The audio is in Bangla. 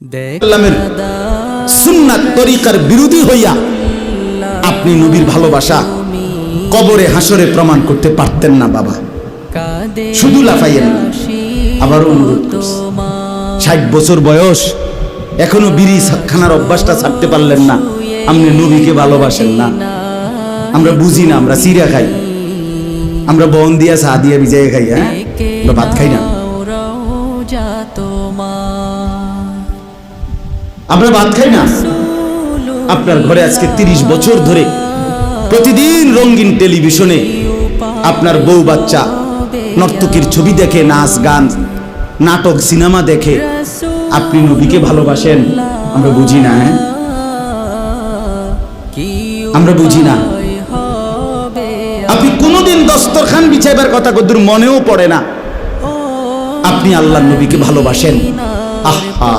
আল্লামের সুন্নাত তরিকার বিরোধী হইয়া আপনি নবীর ভালোবাসা কবরে হাসরে প্রমাণ করতে পারতেন না বাবা। শুধু লাফাইয়েন না। আবারও অনুরোধ করছি, 60 বছর বয়স, এখনো বিড়ি খানার অভ্যাসটা ছাড়তে পারলেন না। আপনি নবীকে ভালোবাসেন না। আমরা বুঝি না, আমরা চিড়া খাই, আমরা বন দিয়া চা দিয়া ভিজাই খাই, হ্যাঁ, আমরা ভাত খাই না। আমরা ভাত খাই না। আপনার ঘরে আজকে 30 বছর ধরে প্রতিদিন রঙিন টেলিভিশনে আপনার বউ বাচ্চা নর্তকীর ছবি দেখে, নাচ গান নাটক সিনেমা দেখে। আপনি নবীকে ভালোবাসেন? আমরা বুঝি না, হ্যাঁ, আমরা বুঝি না। আপনি কোনোদিন দস্তরখান বিছাইবার কথা কদ্দুর মনেও পড়ে না। আপনি আল্লাহর নবীকে ভালোবাসেন? আহা,